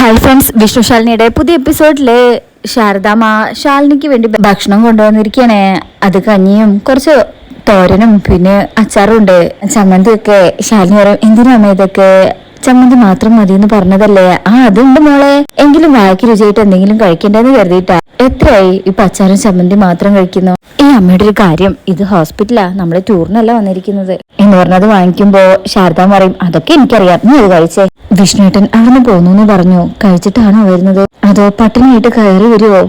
Hi friends, Vishnu ശാലിനിയുടെ പുതിയ എപ്പിസോഡില് ശാരദാമ്മ ശാലിനിക്ക് വേണ്ടി ഭക്ഷണം കൊണ്ടുവന്നിരിക്കണേ. അത് കഞ്ഞിയും കുറച്ച് തോരനും പിന്നെ അച്ചാറും ഉണ്ട്, ചമ്മന്തിയൊക്കെ. ശാലിനി പറയും, എന്തിനാമ ഇതൊക്കെ, ചമ്മന്തി മാത്രം മതി എന്ന് പറഞ്ഞതല്ലേ. അതുണ്ട് മോളെ, എങ്കിലും വായിക്ക് രുചിയായിട്ട് എന്തെങ്കിലും കഴിക്കണ്ടെന്ന് കരുതിയിട്ടാ. എത്രയായി ഇപ്പൊ അച്ചാറും ചമ്മന്തി മാത്രം കഴിക്കുന്നു? ഈ അമ്മയുടെ ഒരു കാര്യം, ഇത് ഹോസ്പിറ്റലാ, നമ്മള് ടൂറിനല്ല വന്നിരിക്കുന്നത് എന്ന് പറഞ്ഞത് വാങ്ങിക്കുമ്പോ ശാരദ പറയും, അതൊക്കെ എനിക്കറിയാം, നീ അത് കഴിച്ചേ. വിഷ്ണുട്ടൻ അവിടുന്ന് പോന്നു പറഞ്ഞു. കഴിച്ചിട്ടാണോ വരുന്നത്, അതോ പട്ടിണിയായിട്ട് കയറി വരുവോ?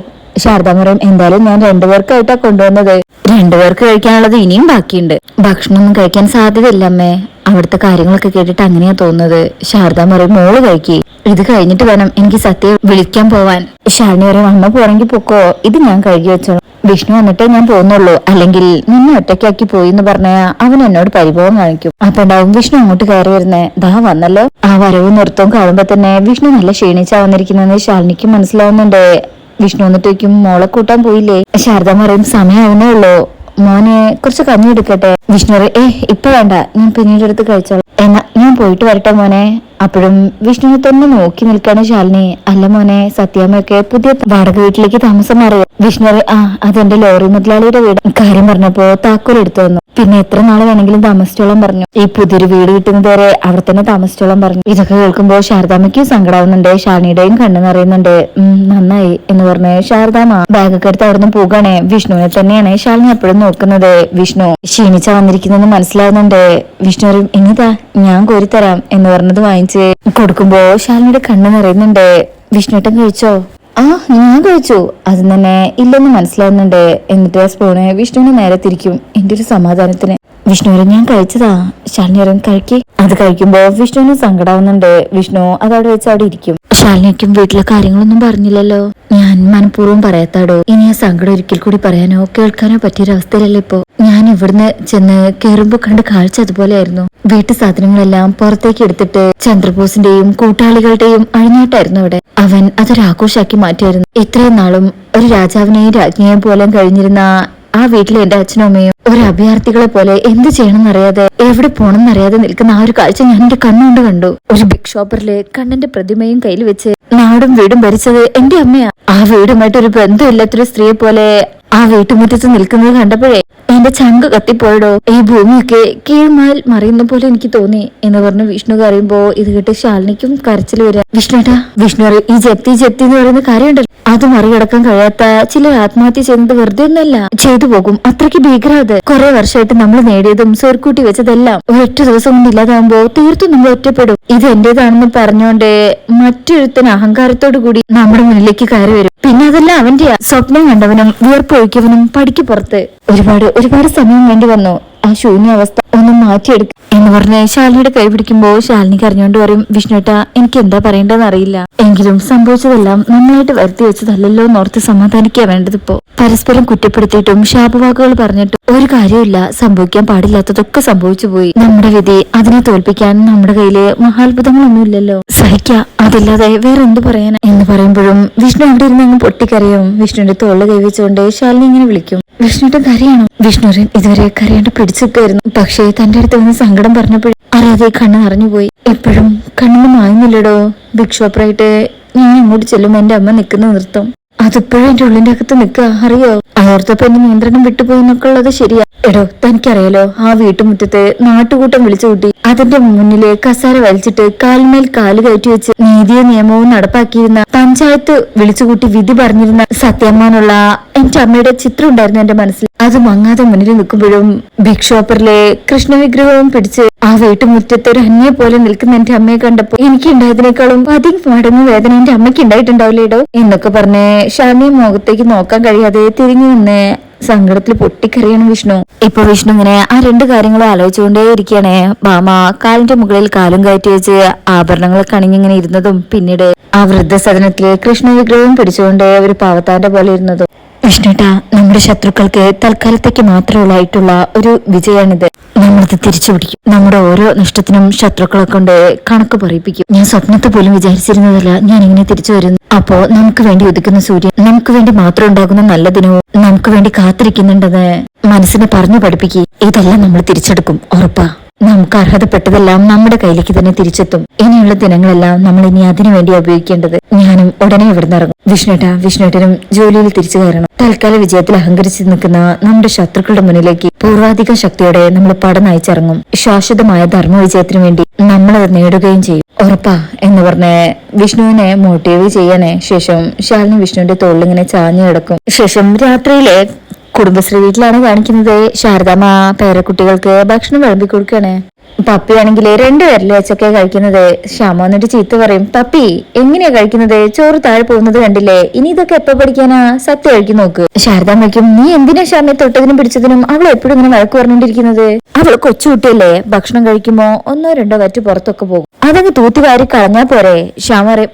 ശാരദ പറയും, എന്തായാലും ഞാൻ രണ്ടുപേർക്കായിട്ടാ കൊണ്ടുവന്നത്, രണ്ടുപേർക്ക് കഴിക്കാനുള്ളത് ഇനിയും ബാക്കിയുണ്ട്. ഭക്ഷണമൊന്നും കഴിക്കാൻ സാധ്യതയില്ല അമ്മേ, അവിടുത്തെ കാര്യങ്ങളൊക്കെ കേട്ടിട്ട് അങ്ങനെയാ തോന്നുന്നത്. ശാരദ പറയും, മോള് കഴിക്കി, ഇത് കഴിഞ്ഞിട്ട് വേണം എനിക്ക് സത്യം വിളിക്കാൻ പോവാൻ. ശാലിനി പറയും, അമ്മ പോണെങ്കിൽ പൊക്കോ, ഇത് ഞാൻ കഴുകി വെച്ചോളൂ, വിഷ്ണു വന്നിട്ടേ ഞാൻ പോകുന്നുള്ളൂ, അല്ലെങ്കിൽ നിന്നെ ഒറ്റയ്ക്കാക്കി പോയി എന്ന് പറഞ്ഞാ അവൻ എന്നോട് പരിഭവം കാണിക്കും. അപ്പൊ ഉണ്ടാവും വിഷ്ണു അങ്ങോട്ട് കയറി വരുന്നേ. ദാ വന്നല്ലോ. ആ വരവും നൃത്തവും കാണുമ്പോ തന്നെ വിഷ്ണു നല്ല ക്ഷീണിച്ചാ വന്നിരിക്കുന്നെന്ന് ശാലിനിക്ക് മനസ്സിലാവുന്നുണ്ട്. വിഷ്ണു വന്നിട്ടേക്കും, മോളെ കൂട്ടാൻ പോയില്ലേ? ശാരദ പറയും, സമയാവുന്നേ ഉള്ളൂ, മോനെ കുറച്ച് കഞ്ഞി എടുക്കട്ടെ. വിഷ്ണു പറയും, ഇപ്പൊ വേണ്ട, ഞാൻ പിന്നീട് എടുത്ത് കഴിച്ചോളാം. എന്നാ ഞാൻ പോയിട്ട് വരട്ടെ മോനെ. അപ്പോഴും വിഷ്ണുവിനെ തന്നെ നോക്കി നിൽക്കാണ് ശാലിനി. അല്ല മോനെ, സത്യാമ്മയൊക്കെ പുതിയ വാടക വീട്ടിലേക്ക് താമസം മാറിയോ? വിഷ്ണു പറയും, അതെന്റെ ലോറി മുതലാളിയുടെ വീട്. കാര്യം പറഞ്ഞപ്പോ താക്കോൽ എടുത്തു വന്നു, പിന്നെ എത്ര നാള് വേണമെങ്കിലും താമസിച്ചോളം പറഞ്ഞു. ഈ പുതിയൊരു വീട് കിട്ടുന്നതുവരെ അവിടെ തന്നെ താമസിച്ചോളം പറഞ്ഞു. ഇതൊക്കെ കേൾക്കുമ്പോ ശാരദാമ്മയ്ക്കും സങ്കടാവുന്നുണ്ട്, ശാലിനിയുടെയും കണ്ണു നിറയുന്നുണ്ട്. നന്നായി എന്ന് പറഞ്ഞ് ശാരദാമ്മ ബാഗൊക്കെ എടുത്ത് അവിടെ നിന്ന് പോകാണേ. വിഷ്ണുവിനെ തന്നെയാണ് ശാലിനി എപ്പോഴും നോക്കുന്നത്. വിഷ്ണു ക്ഷീണിച്ചാ വന്നിരിക്കുന്നെന്ന് മനസ്സിലാവുന്നുണ്ട്. വിഷ്ണു പറയും, ഇനിതാ ഞാൻ കോരിത്തരാം എന്ന് പറഞ്ഞത് വാങ്ങിച്ച് കൊടുക്കുമ്പോ ശാലിനിയുടെ കണ്ണു നിറയുന്നുണ്ട്. വിഷ്ണുട്ടൻ കഴിച്ചോ? ഞാൻ കഴിച്ചു. അത് തന്നെ ഇല്ലെന്ന് മനസ്സിലാവുന്നുണ്ട്. എന്നിട്ട് ആ സ്പൂണ് വിഷ്ണുവിന് നേരെ തിരിക്കും, എന്റെ ഒരു സമാധാനത്തിന്. വിഷ്ണു പറയും, ഞാൻ കഴിച്ചതാ. ശാലിനി പറയും, കഴിക്കി. അത് കഴിക്കുമ്പോ വിഷ്ണുവിന് സങ്കടാവുന്നുണ്ട്. വിഷ്ണു അതവിടെ വെച്ച് അവിടെ ഇരിക്കും. ശാലിനിക്കും വീട്ടിലെ കാര്യങ്ങളൊന്നും പറഞ്ഞില്ലല്ലോ. ഞാൻ മനഃപൂർവ്വം പറയാത്താടോ, ഇനി ആ സങ്കടം ഒരിക്കൽ കൂടി പറയാനോ കേൾക്കാനോ പറ്റിയൊരവസ്ഥയിലല്ലേ ഇപ്പോ. ഞാൻ ഇവിടുന്ന് ചെന്ന് കേറുമ്പോ കണ്ട കാഴ്ച അതുപോലെയായിരുന്നു. വീട്ടു സാധനങ്ങളെല്ലാം പുറത്തേക്ക് എടുത്തിട്ട് ചന്ദ്രബോസിന്റെയും കൂട്ടാളികളുടെയും അഴിഞ്ഞാട്ടായിരുന്നു അവിടെ. അവൻ അതൊരാഘോഷാക്കി മാറ്റിയായിരുന്നു. ഇത്രയും നാളും ഒരു രാജാവിനെയും രാജ്ഞിയെയും പോലെ കഴിഞ്ഞിരുന്ന ആ വീട്ടിലെ എന്റെ അച്ഛനും അമ്മയും ഒരു അഭയാർത്ഥികളെ പോലെ എന്ത് ചെയ്യണമെന്നറിയാതെ എവിടെ പോണെന്നറിയാതെ നിൽക്കുന്ന ആ ഒരു കാഴ്ച ഞാൻ എന്റെ കണ്ണുകൊണ്ട് കണ്ടു. ഒരു ബിഗ് ഷോപ്പറില് കണ്ണന്റെ പ്രതിമയും കയ്യിൽ വെച്ച് നാടും വീടും ഭരിച്ചത് എന്റെ അമ്മയാ. ആ വീടുമായിട്ട് ഒരു ബന്ധമില്ലാത്തൊരു സ്ത്രീയെ പോലെ ആ വീട്ടുമുറ്റത്ത് നിൽക്കുന്നത് കണ്ടപ്പോഴേ എന്റെ ചങ്ക് കത്തിപ്പോയടോ. ഈ ഭൂമിയൊക്കെ കീഴ്മാൽ മറിയുന്ന പോലെ എനിക്ക് തോന്നി എന്ന് പറഞ്ഞ് വിഷ്ണു കരയുമ്പോ ഇത് കേട്ട് ശാലിനിക്കും കരച്ചിൽ വരിക. വിഷ്ണുട്ടാ, വിഷ്ണു പറയും, ഈ ജപ്തി എന്ന് പറയുന്ന കാര്യമുണ്ടല്ലോ, അത് മറികടക്കാൻ കഴിയാത്ത ചില ആത്മഹത്യ ചെയ്യുന്നത് വെറുതെ ഒന്നല്ല, ചെയ്തു പോകും. അത്രയ്ക്ക് ഭീകരാത്. കുറെ വർഷമായിട്ട് നമ്മൾ നേടിയതും സ്വരുക്കൂട്ടി വെച്ചതെല്ലാം ഒരൊറ്റ ദിവസം കൊണ്ട് ഇല്ലാതാകുമ്പോ തീർത്തും നമ്മൾ ഒറ്റപ്പെടും. ഇത് എന്റേതാണെന്ന് പറഞ്ഞോണ്ട് മറ്റൊരുത്തൻ അഹങ്കാരത്തോടു കൂടി നമ്മുടെ മുന്നിലേക്ക് കയറി വരും. പിന്നെ അതെല്ലാം അവന്റെയാ. സ്വപ്നം കണ്ടവനും വിയർപ്പൊഴിക്കവനും പടിക്ക് പുറത്ത്. ഒരുപാട് സമയം വേണ്ടി വന്നു ആ ശൂന്യാവസ്ഥ ഒന്ന് മാറ്റിയെടുക്ക എന്ന് പറഞ്ഞ് ശാലിനിയുടെ കൈ പിടിക്കുമ്പോ ശാലിനി കരഞ്ഞോണ്ട് പറയും, വിഷ്ണുട്ടാ, എനിക്ക് എന്താ പറയേണ്ടതെന്ന് അറിയില്ല, എങ്കിലും സംഭവിച്ചതെല്ലാം നന്നായിട്ട് വരുത്തി വെച്ചതല്ലല്ലോ എന്നോർത്ത് സമാധാനിക്കാ വേണ്ടതിപ്പോ. പരസ്പരം കുറ്റപ്പെടുത്തിയിട്ടും ശാപവാക്കുകൾ പറഞ്ഞിട്ടും ഒരു കാര്യമില്ല. സംഭവിക്കാൻ പാടില്ലാത്തതൊക്കെ സംഭവിച്ചു പോയി. നമ്മുടെ വിധി, അതിനെ തോൽപ്പിക്കാൻ നമ്മുടെ കയ്യില് മഹാത്ഭുതങ്ങളൊന്നുമില്ലല്ലോ. സഹിക്കാം, അതില്ലാതെ വേറെ എന്ത് പറയാനാ എന്ന് പറയുമ്പോഴും വിഷ്ണു അവിടെ ഇരുന്ന് അങ്ങ് പൊട്ടിക്കരയും. വിഷ്ണുവിന്റെ തോളിൽ കൈവച്ചുകൊണ്ട് ശാലിനി ഇങ്ങനെ വിളിക്കും, വിഷ്ണുവിന്റെ കരയാണോ? വിഷ്ണുരൻ ഇതുവരെ കരയാണ്ട് പിടിച്ചിരിക്കായിരുന്നു. പക്ഷേ തന്റെ അടുത്ത് വന്ന് സങ്കടം പറഞ്ഞപ്പോഴും അറിയാതെ കണ്ണ് നിറഞ്ഞുപോയി. എപ്പോഴും കണ്ണൊന്നും മായുന്നില്ലടോ. ബിഗ് ഷോപ്പറായിട്ട് ഞാൻ അങ്ങോട്ട് ചെല്ലുമ്പോ എന്റെ അമ്മ നിൽക്കുന്ന നൃത്തം അതിപ്പോഴും എന്റെ ഉള്ളിന്റെ അകത്ത് നിൽക്കുക, അറിയോ? അതോർത്തപ്പോ എന്റെ നിയന്ത്രണം വിട്ടുപോയി എന്നൊക്കെ ഉള്ളത് ശരിയാ. എടോ, തനിക്കറിയാലോ, ആ വീട്ടുമുറ്റത്ത് നാട്ടുകൂട്ടം വിളിച്ചു കൂട്ടി അതിന്റെ മുന്നില് കസാര വലിച്ചിട്ട് കാലിന്മേൽ കാല് കയറ്റി വെച്ച് നീതിയും നിയമവും നടപ്പാക്കിയിരുന്ന പഞ്ചായത്ത് വിളിച്ചുകൂട്ടി വിധി പറഞ്ഞിരുന്ന സത്യമ്മാനുള്ള എന്റെ അമ്മയുടെ ചിത്രം ഉണ്ടായിരുന്നു എന്റെ മനസ്സിൽ. അത് മങ്ങാതെ മുന്നിൽ നിൽക്കുമ്പോഴും ബിഗ് ഷോപ്പറിലെ കൃഷ്ണവിഗ്രഹവും പിടിച്ച് ആ വീട്ടുമുറ്റത്ത് ഒരു അന്യെ പോലെ നിൽക്കുന്ന എന്റെ അമ്മയെ കണ്ടപ്പോ എനിക്ക് ഉണ്ടായതിനേക്കാളും 10 മടങ്ങ് വേദന എന്റെ അമ്മയ്ക്ക് ഉണ്ടായിട്ടുണ്ടാവില്ലേടോ എന്നൊക്കെ പറഞ്ഞ് ഷാനിയെ മുഖത്തേക്ക് നോക്കാൻ കഴിയാതെ തിരിഞ്ഞു നിന്ന് സങ്കടത്തിൽ പൊട്ടിക്കറിയണം വിഷ്ണു. ഇപ്പൊ വിഷ്ണു ഇങ്ങനെ ആ രണ്ട് കാര്യങ്ങളും ആലോചിച്ചുകൊണ്ടേ ഇരിക്കുകയാണേ. ഭാമ കാലിന്റെ മുകളിൽ കാലും കയറ്റി വെച്ച് ആഭരണങ്ങളൊക്കെ അണിഞ്ഞിങ്ങനെ ഇരുന്നതും പിന്നീട് ആ വൃദ്ധസദനത്തിലെ കൃഷ്ണ വിഗ്രഹവും പിടിച്ചുകൊണ്ട് ഒരു പാവത്താന്റെ പോലെ ഇരുന്നതും. വിഷ്ണുട്ടാ, നമ്മുടെ ശത്രുക്കൾക്ക് തൽക്കാലത്തേക്ക് മാത്രമുള്ളായിട്ടുള്ള ഒരു വിജയാണിത്. നമ്മളിത് തിരിച്ചു പിടിക്കും. നമ്മുടെ ഓരോ നഷ്ടത്തിനും ശത്രുക്കളെ കൊണ്ട് കണക്ക് പറയിപ്പിക്കും. ഞാൻ സ്വപ്നത്തെ പോലും വിചാരിച്ചിരുന്നതല്ല ഞാൻ ഇങ്ങനെ തിരിച്ചു വരുന്നു. അപ്പോ നമുക്ക് വേണ്ടി ഉദിക്കുന്ന സൂര്യൻ, നമുക്ക് വേണ്ടി മാത്രം ഉണ്ടാകുന്ന നല്ല ദിനവും നമുക്ക് വേണ്ടി കാത്തിരിക്കുന്നുണ്ടെന്ന് മനസ്സിനെ പറഞ്ഞു പഠിപ്പിക്കുക. ഇതെല്ലാം നമ്മൾ തിരിച്ചെടുക്കും, ഉറപ്പാ. നമുക്ക് അർഹതപ്പെട്ടതെല്ലാം നമ്മുടെ കയ്യിലേക്ക് തന്നെ തിരിച്ചെത്തും. ഇനിയുള്ള ദിനങ്ങളെല്ലാം നമ്മൾ ഇനി അതിനു വേണ്ടി ഉപയോഗിക്കേണ്ടത്. ഞാനും ഉടനെ ഇവിടുന്ന് ഇറങ്ങും. വിഷ്ണുവേട്ടനും ജോലിയിൽ തിരിച്ചു കയറണം. തൽക്കാല വിജയത്തിൽ അഹങ്കരിച്ച് നിൽക്കുന്ന നമ്മുടെ ശത്രുക്കളുടെ മുന്നിലേക്ക് പൂർവാധിക ശക്തിയോടെ നമ്മൾ പട നയിച്ചിറങ്ങും. ശാശ്വതമായ ധർമ്മ വിജയത്തിനു വേണ്ടി നമ്മളത് നേടുകയും ചെയ്യും. ഉറപ്പാ എന്ന് പറഞ്ഞ് വിഷ്ണുവിനെ മോട്ടിവേറ്റ് ചെയ്യാനേ ശേഷം ശാലിനി വിഷ്ണുവിന്റെ തോളിലിങ്ങനെ ചാഞ്ഞു കിടക്കും. ശേഷം രാത്രിയിലെ കുടുംബശ്രീ വീട്ടിലാണ് കാണിക്കുന്നത്. ശാരദാമ്മ പേരക്കുട്ടികൾക്ക് ഭക്ഷണം വിളമ്പി കൊടുക്കുകയാണ്. പപ്പിയാണെങ്കിൽ 2 വിരൽ വെച്ചൊക്കെ കഴിക്കുന്നത്. ശ്യാമ വന്നിട്ട് ചീത്ത പറയും, പപ്പി എങ്ങനെയാ കഴിക്കുന്നത്? ചോറ് താഴെ പോകുന്നത് കണ്ടില്ലേ? ഇനി ഇതൊക്കെ എപ്പോ പഠിക്കാനാ? സത്യം കഴിക്കും നോക്ക്. ശാരദാമ്മയ്ക്കും, നീ എന്തിനാ ശ്യാമയെ തൊട്ടതിനും പിടിച്ചതിനും അവൾ എപ്പോഴും ഇങ്ങനെ വഴക്ക് പറഞ്ഞോണ്ടിരിക്കുന്നത്? അവൾ കൊച്ചുകുട്ടിയല്ലേ, ഭക്ഷണം കഴിക്കുമ്പോ 1-2 വറ്റ് പുറത്തൊക്കെ പോകും, അതങ്ങ് തൂത്തി വാരി കളഞ്ഞാ പോരെ. ശ്യാമ പറയും,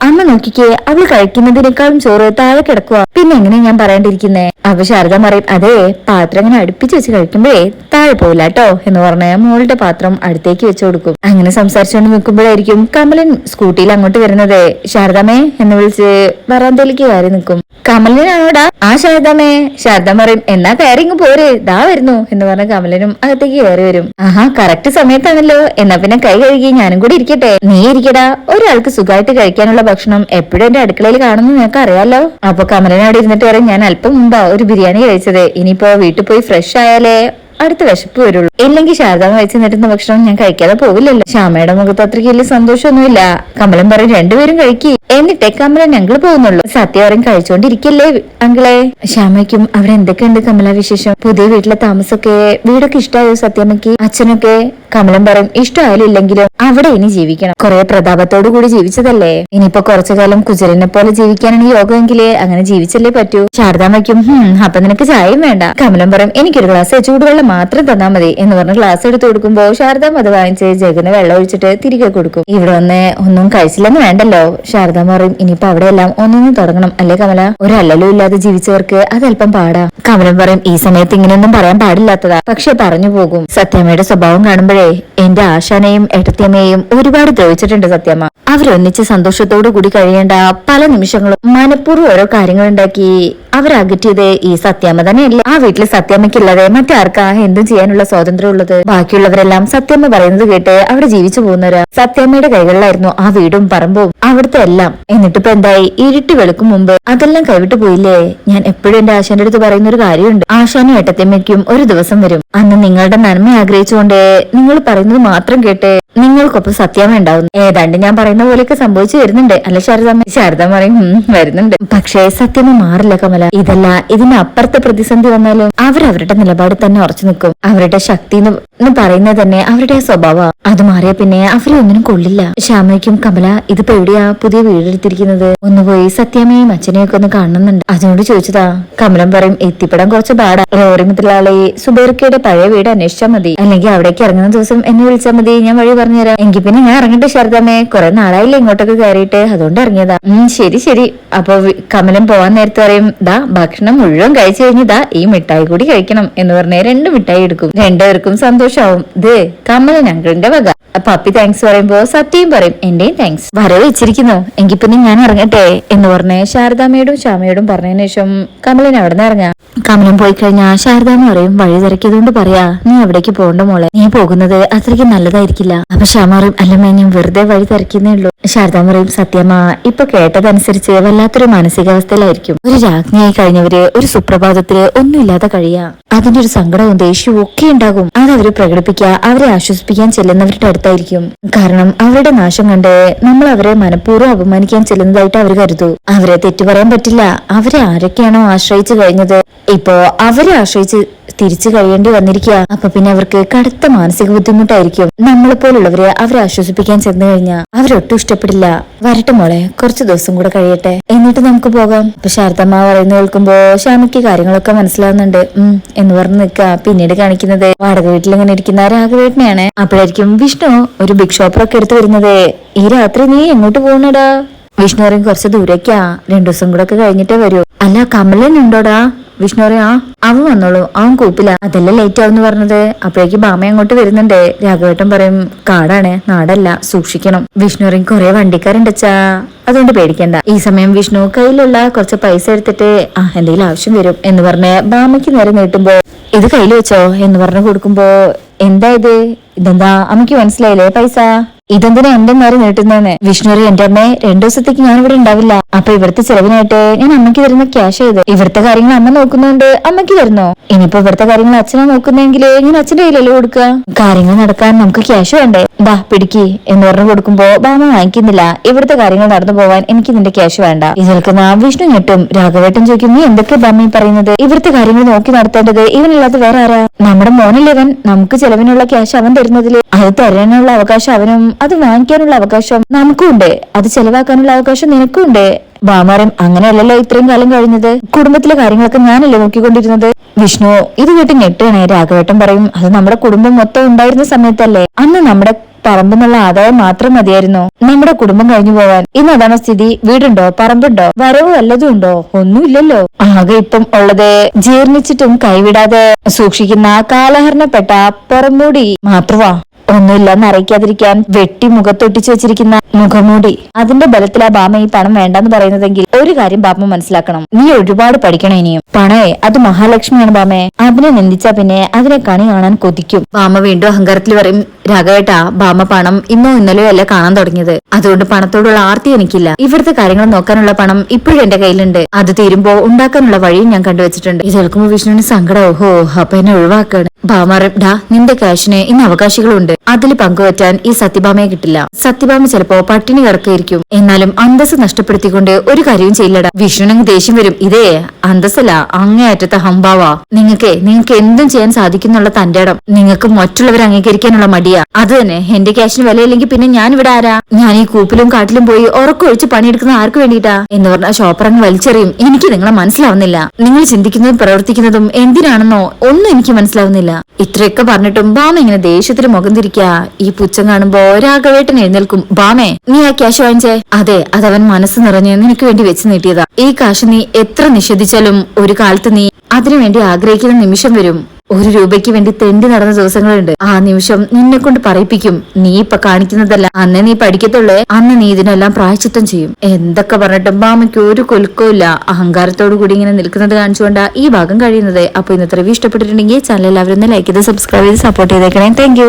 അമ്മ നോക്കിക്കേ, അവൾ കഴിക്കുന്നതിനേക്കാളും ചോറ് താഴെ കിടക്കുക, പിന്നെ എങ്ങനെ ഞാൻ പറയേണ്ടിയിരിക്കുന്നേ? അപ്പൊ ശാരദ പറയും, അതേ പാത്രം ഇങ്ങനെ അടുപ്പിച്ച് വെച്ച് കഴിക്കുമ്പോഴേ താഴെ പോവില്ല കേട്ടോ എന്ന് പറഞ്ഞ മോളുടെ പാത്രം അടുത്തേക്ക് വെച്ചു കൊടുക്കും. അങ്ങനെ സംസാരിച്ചുകൊണ്ട് നിൽക്കുമ്പോഴായിരിക്കും കമലൻ സ്കൂട്ടിയിൽ അങ്ങോട്ട് വരുന്നത്. ശാരദാമ്മേ എന്ന് വിളിച്ച് വരാന്തയിലേക്ക് കയറി നിൽക്കും. കമലനാണോടാ? ആ ശാരദാമ്മേ. ശാരദാമ്മ പറയും, എന്നാ കയറിങ് പോരെ, ദാ വരുന്നു എന്ന് പറഞ്ഞ കമലനും അകത്തേക്ക് കയറി വരും. ആഹാ, കറക്റ്റ് സമയത്താണല്ലോ, എന്നാ പിന്നെ കൈ കഴുകി ഞാനും കൂടി ഇരിക്കട്ടെ. നീ ഇരിക്കടാ, ഒരാൾക്ക് സുഖമായിട്ട് കഴിക്കാനുള്ള ഭക്ഷണം എപ്പോഴും എന്റെ അടുക്കളയിൽ കാണുന്നു നിനക്ക് അറിയാലോ. അപ്പൊ കമലൻ അവിടെ ഇരുന്നിട്ട് പറയും, ഞാൻ അല്പം മുമ്പാ ഒരു ബിരിയാണി കഴിച്ചത്, ഇനിയിപ്പോ വീട്ടിൽ പോയി ഫ്രഷ് ആയാലേ അടുത്ത വിശപ്പ് വരുള്ളൂ. ഇല്ലെങ്കിൽ ശാരദാമ്മ വെച്ച് നിട്ടുന്ന ഭക്ഷണം ഞാൻ കഴിക്കാതെ പോവില്ലല്ലോ. ശ്യാമയുടെ മുഖത്ത് അത്രയ്ക്ക് വലിയ സന്തോഷമൊന്നുമില്ല. കമലൻ പറയും, 2 പേരും കഴിക്കി, എന്നിട്ടേ കമലൻ ഞങ്ങൾ പോകുന്നുള്ളൂ. സത്യം പറയും, കഴിച്ചോണ്ടിരിക്കല്ലേ അങ്കിളെ. ശ്യാമയ്ക്കും അവിടെ എന്തൊക്കെയുണ്ട് കമല വിശേഷം? പുതിയ വീട്ടിലെ താമസമൊക്കെ, വീടൊക്കെ ഇഷ്ടമായോ സത്യാമ്മയ്ക്ക്? അച്ഛനൊക്കെ? കമലൻ പറയും, ഇഷ്ടമായാലും ഇല്ലെങ്കിലും അവിടെ ഇനി ജീവിക്കണം. കുറെ പ്രതാപത്തോടു കൂടി ജീവിച്ചതല്ലേ, ഇനിയിപ്പോ കുറച്ചു കാലം കുചരനെ പോലെ ജീവിക്കാനാണ് യോഗമെങ്കിലേ അങ്ങനെ ജീവിച്ചല്ലേ പറ്റൂ. ശാരദാമ്മയ്ക്കും, അപ്പൊ നിനക്ക് ചായയും വേണ്ട. കമലൻ പറയും, എനിക്കൊരു ഗ്ലാസ് ചൂടുവെള്ളം മാത്രം തന്നാ മതി എന്ന് പറഞ്ഞ് ഗ്ലാസ് എടുത്ത് കൊടുക്കുമ്പോ ശാരദാമ്മ അത് വാങ്ങിച്ച് ജഗന് വെള്ളം ഒഴിച്ചിട്ട് തിരികെ കൊടുക്കും. ഇവിടെ വന്ന് ഒന്നും കഴിച്ചില്ലെന്ന് വേണ്ടല്ലോ. ശാരദാമ്മ പറയും, ഇനിയിപ്പോ അവിടെയെല്ലാം ഒന്നൊന്നും തുടങ്ങണം അല്ലേ കമല? ഒരല്ലലും ഇല്ലാതെ ജീവിച്ചവർക്ക് അതല്പം പാടാ. കമലൻ പറയും, ഈ സമയത്ത് ഇങ്ങനെയൊന്നും പറയാൻ പാടില്ലാത്തതാ, പക്ഷെ പറഞ്ഞു പോകും. സത്യമ്മയുടെ സ്വഭാവം കാണുമ്പോഴേ എന്റെ ആശാനെയും ഏട്ടത്തിയമ്മയെയും ഒരുപാട് ദ്രോഹിച്ചിട്ടുണ്ട് സത്യമ്മ. അവരൊന്നിച്ച് സന്തോഷത്തോടു കൂടി കഴിയേണ്ട പല നിമിഷങ്ങളും മനഃപൂർവ്വം ഓരോ കാര്യങ്ങൾ ഉണ്ടാക്കി അവരകറ്റിയത് ഈ സത്യാമ്മ തന്നെയല്ലേ. ആ വീട്ടിൽ സത്യാമ്മയ്ക്കില്ലാതെ മറ്റാർക്കാ എന്തും ചെയ്യാനുള്ള സ്വാതന്ത്ര്യം ഉള്ളത്? ബാക്കിയുള്ളവരെല്ലാം സത്യാമ്മ പറയുന്നത് കേട്ട് അവിടെ ജീവിച്ചു പോകുന്നവരാ. സത്യാമ്മയുടെ കൈകളിലായിരുന്നു ആ വീടും പറമ്പും അവിടുത്തെ എല്ലാം. എന്നിട്ടിപ്പോ എന്തായി? ഇരുട്ടി വെളുക്കും മുമ്പ് അതെല്ലാം കൈവിട്ടു പോയില്ലേ. ഞാൻ എപ്പോഴും എന്റെ ആശാന്റെ അടുത്ത് പറയുന്ന ഒരു കാര്യമുണ്ട്, ആശാനും ഏട്ടത്തിയമ്മയ്ക്കും ഒരു ദിവസം വരും, അന്ന് നിങ്ങളുടെ നന്മ ആഗ്രഹിച്ചുകൊണ്ട് നിങ്ങൾ പറയുന്നത് മാത്രം കേട്ട് നിങ്ങൾക്കൊപ്പം സത്യാമ്മ ഉണ്ടാവുന്നു. ഏതാണ്ട് ഞാൻ പറയുന്ന പോലെയൊക്കെ സംഭവിച്ചു വരുന്നുണ്ട് അല്ലെ ശാരദാമ്മ? ശാരദാമ്മ പറയും, വരുന്നുണ്ട്. പക്ഷേ സത്യാമ്മ മാറില്ല കമല. ഇതല്ല, ഇതിന് അപ്പുറത്തെ പ്രതിസന്ധി വന്നാലും അവരവരുടെ നിലപാട് തന്നെ ഉറച്ചു നിൽക്കും. അവരുടെ ശക്തി എന്ന് പറയുന്നത് തന്നെ അവരുടെ സ്വഭാവം. അത് മാറിയ പിന്നെ അവരെ ഒന്നിനും കൊള്ളില്ല. ശ്യാമയ്ക്കും, കമല ഇതിപ്പോ എവിടെയാ പുതിയ വീടെടുത്തിരിക്കുന്നത്? ഒന്ന് പോയി സത്യാമ്മയും അച്ഛനെയും ഒക്കെ ഒന്ന് കാണുന്നുണ്ട്, അതുകൊണ്ട് ചോദിച്ചതാ. കമലം പറയും, എത്തിപ്പെടാൻ കുറച്ച് പാടാ. ലോറി മുതലാളി സുബൈർക്കയുടെ പഴയ വീട് അന്വേഷിച്ചാൽ മതി, അല്ലെങ്കിൽ അവിടേക്ക് ഇറങ്ങുന്ന ദിവസം എന്നെ വിളിച്ചാൽ മതി, ഞാൻ വഴി പറഞ്ഞുതരാം. എങ്കിൽ പിന്നെ ഞാൻ ഇറങ്ങട്ടെ ശാരദാമ്മേ, കുറെ നാളായില്ലേ ഇങ്ങോട്ടൊക്കെ കയറിയിട്ട്, അതുകൊണ്ട് ഇറങ്ങിയതാ. ശരി. അപ്പൊ കമലം പോവാൻ നേരത്തെ പറയും, ദാ ഭക്ഷണം മുഴുവൻ കഴിച്ചു കഴിഞ്ഞതാ, ഈ മിഠായി കൂടി കഴിക്കണം എന്ന് പറഞ്ഞ് 2 മിഠായി എടുക്കും. 2 പേർക്കും സന്തോഷാവും. ഇത് കമലൻ അങ്കിളിന്റെ വക. പപ്പി താങ്ക്സ് പറയുമ്പോ സത്യയും പറയും, എന്റെയും താങ്ക്സ്. വരവ് വെച്ചിരിക്കുന്നു, എങ്കിൽ പിന്നെ ഞാൻ ഇറങ്ങട്ടെ എന്ന് പറഞ്ഞ് ശാരദാമ്മയോടും ശ്യാമയോടും പറഞ്ഞതിന് ശേഷം കമലൻ അവിടെ നിന്ന് ഇറങ്ങാം. കമലൻ പോയി കഴിഞ്ഞാൽ ശാരദാമ്മ പറയും, വഴി തിരക്കിയതുകൊണ്ട് പറയാ, നീ എവിടേക്ക് പോകണ്ട മോളെ, നീ പോകുന്നത് അത്രയ്ക്ക് നല്ലതായിരിക്കില്ല. അപ്പൊ ശ്യാമ പറയും, അല്ലമ്മ ഞാൻ വെറുതെ വഴി തിരക്കുന്നേ ഉള്ളൂ. ശാരദാമ്മ പറയും, സത്യമ്മ ഇപ്പൊ കേട്ടതനുസരിച്ച് വല്ലാത്തൊരു മാനസികാവസ്ഥയിലായിരിക്കും. ഒരു രാജ്ഞിയായി കഴിഞ്ഞവര് ഒരു സുപ്രഭാതത്തില് ഒന്നുമില്ലാതെ കഴിയാ, അതിന്റെ ഒരു സങ്കടവും ദേഷ്യവും ഒക്കെ ഉണ്ടാകും. അതവര് പ്രകടിപ്പിക്കുക, അവരെ ആശ്വസിപ്പിക്കാൻ ചെല്ലുന്നവരുടെ അടുത്തായിരിക്കും. കാരണം അവരുടെ നാശം കണ്ട് നമ്മൾ അവരെ മനഃപൂർവ്വം അപമാനിക്കാൻ ചെല്ലുന്നതായിട്ട് അവർ കരുതൂ. അവരെ തെറ്റു പറയാൻ പറ്റില്ല. അവരെ ആരൊക്കെയാണോ ആശ്രയിച്ചു കഴിഞ്ഞത്, ഇപ്പോ അവരെ ആശ്രയിച്ച് തിരിച്ചു കഴിയേണ്ടി വന്നിരിക്കുക. അപ്പൊ പിന്നെ അവർക്ക് കടുത്ത മാനസിക ബുദ്ധിമുട്ടായിരിക്കും. നമ്മളെപ്പോലുള്ളവരെ അവരെ ആശ്വസിപ്പിക്കാൻ ചെന്നു കഴിഞ്ഞാൽ അവരൊട്ടും ഇഷ്ടപ്പെടില്ല. വരട്ടെ മോളെ, കുറച്ചു ദിവസം കൂടെ കഴിയട്ടെ, എന്നിട്ട് നമുക്ക് പോകാം. അപ്പൊ ശാരദമ്മ പറയുന്ന കേൾക്കുമ്പോ ശ്യാമയ്ക്ക് കാര്യങ്ങളൊക്കെ മനസ്സിലാവുന്നുണ്ട്. എന്ന് പറഞ്ഞ് നിൽക്കുക. പിന്നീട് കാണിക്കുന്നത് വാടക വീട്ടിൽ ഇങ്ങനെ ഇരിക്കുന്ന രാഘവേട്ടനെയാണ്. അപ്പോഴായിരിക്കും വിഷ്ണു ഒരു ബിഗ് ഷോപ്പറൊക്കെ എടുത്തു വരുന്നത്. ഈ രാത്രി നീ എങ്ങോട്ട് പോകണടാ? വിഷ്ണു പറയും, കുറച്ച് ദൂരേക്കാ, 2 ദിവസം കൂടെ ഒക്കെ കഴിഞ്ഞിട്ടേ വരൂ. അല്ല കമലൻ ഉണ്ടോടാ? വിഷ്ണു പറയാ അവൻ വന്നോളൂ, അവൻ കൂപ്പില്ല, അതല്ലേ ലേറ്റ് ആവെന്ന് പറഞ്ഞത്. അപ്പോഴേക്ക് ബാമ അങ്ങോട്ട് വരുന്നുണ്ട്. രാഘവേട്ടൻ പറയും കാടാണ്, നാടല്ല, സൂക്ഷിക്കണം. വിഷ്ണു പറയും കുറെ വണ്ടിക്കാരുണ്ടച്ചാ, അതുകൊണ്ട് പേടിക്കണ്ട. ഈ സമയം വിഷ്ണു കയ്യിലുള്ള കുറച്ച് പൈസ എടുത്തിട്ട് എന്തെങ്കിലും ആവശ്യം വരും എന്ന് പറഞ്ഞ് ബാമയ്ക്ക് നേരെ നീട്ടുമ്പോ ഇത് കയ്യിൽ വെച്ചോ എന്ന് പറഞ്ഞു കൊടുക്കുമ്പോ എന്താ ഇതെന്താ അമ്മയ്ക്ക് മനസ്സിലായില്ലേ പൈസ, ഇതെന്തിനാ എന്റെ നേരെ നീട്ടുന്നതെന്ന്. വിഷ്ണു എന്റെ അമ്മേ 2 ദിവസത്തേക്ക് ഞാൻ ഇവിടെ ഉണ്ടാവില്ല, അപ്പൊ ഇവിടുത്തെ ചെലവിനായിട്ട് ഞാൻ അമ്മയ്ക്ക് തരുന്ന ക്യാഷ് ചെയ്ത് ഇവിടുത്തെ കാര്യങ്ങൾ അമ്മ നോക്കുന്നോണ്ട് അമ്മയ്ക്ക് തരുന്നോ. ഇനിയിപ്പോ ഇവിടുത്തെ കാര്യങ്ങൾ അച്ഛനെ നോക്കുന്നെങ്കിൽ ഞാൻ അച്ഛന്റെ കയ്യിലല്ലേ കൊടുക്കുക, കാര്യങ്ങൾ നടക്കാൻ നമുക്ക് ക്യാഷ് വേണ്ടേ, ദാ പിടിക്ക് എന്ന് പറഞ്ഞു കൊടുക്കുമ്പോ ബാമ വാങ്ങിക്കുന്നില്ല. ഇവിടുത്തെ കാര്യങ്ങൾ നടന്നു പോവാൻ എനിക്ക് നിന്റെ ക്യാഷ് വേണ്ട. ഇത് നിൽക്കുന്ന വിഷ്ണു ഞെട്ടും. രാഘവേട്ടൻ ചോദിക്കും നീ എന്തൊക്കെ ബാമ പറയുന്നത്, ഇവിടുത്തെ കാര്യങ്ങൾ നോക്കി നടത്തേണ്ടത് ഇവനല്ലാതെ വേറെ ആരാ, നമ്മുടെ മോനല്ലവൻ, നമുക്ക് ചെലവിനുള്ള ക്യാഷ് അവൻ തരുന്നതില് അത് തരാനുള്ള അവകാശം അവനും അത് വാങ്ങിക്കാനുള്ള അവകാശം നമുക്കും ഉണ്ട്, അത് ചെലവാക്കാനുള്ള അവകാശം നിനക്കും ഉണ്ട്. ബാമാരം അങ്ങനെയല്ലല്ലോ ഇത്രയും കാലം കഴിഞ്ഞത്, കുടുംബത്തിലെ കാര്യങ്ങളൊക്കെ ഞാനല്ലേ നോക്കിക്കൊണ്ടിരുന്നത്. വിഷ്ണു ഇത് കേട്ട് ഞെട്ടാണ്. രാഘവേട്ടൻ പറയും അത് നമ്മുടെ കുടുംബം മൊത്തം ഉണ്ടായിരുന്ന സമയത്തല്ലേ, അന്ന് നമ്മുടെ പറമ്പെന്നുള്ള ആദായം മാത്രം മതിയായിരുന്നു നമ്മുടെ കുടുംബം കഴിഞ്ഞു പോവാൻ. ഇന്ന് അതാണ് സ്ഥിതി. വീടുണ്ടോ, പറമ്പുണ്ടോ, വരവ് വല്ലതും ഉണ്ടോ, ഒന്നുമില്ലല്ലോ. ആകെ ഇപ്പം ഉള്ളത് ജീർണിച്ചിട്ടും കൈവിടാതെ സൂക്ഷിക്കുന്ന കാലഹരണപ്പെട്ട പുറംമൂടി മാത്രമാ. ഒന്നുമില്ലെന്ന് അറിയിക്കാതിരിക്കാൻ വെട്ടി മുഖത്തൊട്ടിച്ചു വെച്ചിരിക്കുന്ന മുഖമൂടി. അതിന്റെ ബലത്തിലാ ബാമ ഈ പണം വേണ്ടെന്ന് പറയുന്നതെങ്കിൽ ഒരു കാര്യം ബാമ മനസ്സിലാക്കണം, നീ ഒരുപാട് പഠിക്കണം ഇനിയും. പണേ അത് മഹാലക്ഷ്മിയാണ് ബാമേ, അതിനെ നിന്ദിച്ചാ പിന്നെ അതിനെ കണി കാണാൻ കൊതിക്കും. ബാമ വീണ്ടും അഹങ്കാരത്തിൽ പറയും രാഘവേട്ടാ ബാമ പണം ഇന്നോ ഇന്നലെയോ അല്ല കാണാൻ തുടങ്ങിയത്, അതുകൊണ്ട് പണത്തോടുള്ള ആർത്തി എനിക്കില്ല. ഇവിടുത്തെ കാര്യങ്ങൾ നോക്കാനുള്ള പണം ഇപ്പോഴും എന്റെ കയ്യിലുണ്ട്, അത് തീരുമ്പോ ഉണ്ടാക്കാനുള്ള വഴിയും ഞാൻ കണ്ടുവച്ചിട്ടുണ്ട്. ഇത് കേൾക്കുമ്പോ വിഷ്ണുവിന് സങ്കടം. ഓഹോ അപ്പൊ എന്നെ ഒഴിവാക്കാണ്. ബാമാറും ഡാ നിന്റെ കാശിന് ഇന്ന് അവകാശികളുണ്ട്, അതിൽ പങ്കുവറ്റാൻ ഈ സത്യഭാമയെ കിട്ടില്ല. സത്യഭാമ ചിലപ്പോ പട്ടിണി കിടക്കായിരിക്കും, എന്നാലും അന്തസ് നഷ്ടപ്പെടുത്തിക്കൊണ്ട് ഒരു കാര്യവും ചെയ്യില്ലടാ. വിഷ്ണുവിന് ദേഷ്യം വരും. ഇതേ അന്തസ്സല്ല, അങ്ങേയറ്റത്തെ ഹംഭാവാ. നിങ്ങൾക്ക് എന്തും ചെയ്യാൻ സാധിക്കുന്നുള്ള തന്റെ ഇടം, നിങ്ങൾക്ക് മറ്റുള്ളവരെ അംഗീകരിക്കാനുള്ള മടിയാ. അത് തന്നെ എന്റെ ക്യാഷിന് വിലയില്ലെങ്കിൽ പിന്നെ ഞാൻ ഇവിടെ ആരാ, ഞാൻ ഈ കൂപ്പിലും കാട്ടിലും പോയി ഉറക്കൊഴിച്ച് പണിയെടുക്കുന്ന ആർക്ക് വേണ്ടിയിട്ടാ എന്ന് പറഞ്ഞ ഷോപ്പറങ്ങ് വലിച്ചെറിയും. എനിക്ക് നിങ്ങളെ മനസ്സിലാവുന്നില്ല, നിങ്ങൾ ചിന്തിക്കുന്നതും പ്രവർത്തിക്കുന്നതും എന്തിനാണെന്നോ ഒന്നും എനിക്ക് മനസ്സിലാവുന്നില്ല. ഇത്രയൊക്കെ പറഞ്ഞിട്ടും ബാമ ഇങ്ങനെ ദേഷ്യത്തിന് മുഖം തിരിക്കാ. ഈ പുച്ഛം കാണുമ്പോ രാഘവേട്ടൻ എഴുന്നേൽക്കും. ബാമേ നീ ആ ക്യാഷ് വാങ്ങിച്ചേ. അതെ അതവൻ മനസ്സ് നിറഞ്ഞ് നിനക്ക് വേണ്ടി വെച്ച് നീട്ടിയതാ. ഈ കാശ് നീ എത്ര നിഷേധിച്ചാലും ഒരു കാലത്ത് നീ അതിനുവേണ്ടി ആഗ്രഹിക്കുന്ന നിമിഷം വരും. 1 രൂപയ്ക്ക് വേണ്ടി തെണ്ടി നടന്ന ദിവസങ്ങളുണ്ട്. ആ നിമിഷം നിന്നെ കൊണ്ട് പറയിപ്പിക്കും. നീ ഇപ്പൊ കാണിക്കുന്നതല്ല, അന്നേ നീ പഠിക്കത്തുള്ളേ, അന്ന് നീ ഇതിനെല്ലാം പ്രായശ്ചിത്തം ചെയ്യും. എന്തൊക്കെ പറഞ്ഞിട്ടും ബാമയ്ക്ക് ഒരു കൊലുക്കമില്ല. അഹങ്കാരത്തോടു കൂടി ഇങ്ങനെ നിൽക്കുന്നത് കാണിച്ചുകൊണ്ടാ ഈ ഭാഗം കഴിയുന്നത്. അപ്പൊ ഇന്നത്തെ റിവ്യൂ ഇഷ്ടപ്പെട്ടിട്ടുണ്ടെങ്കിൽ ചാനൽ എല്ലാവരും ഒന്ന് ലൈക്ക് ചെയ്ത് സബ്സ്ക്രൈബ് ചെയ്ത് സപ്പോർട്ട് ചെയ്തേക്കണേ. താങ്ക്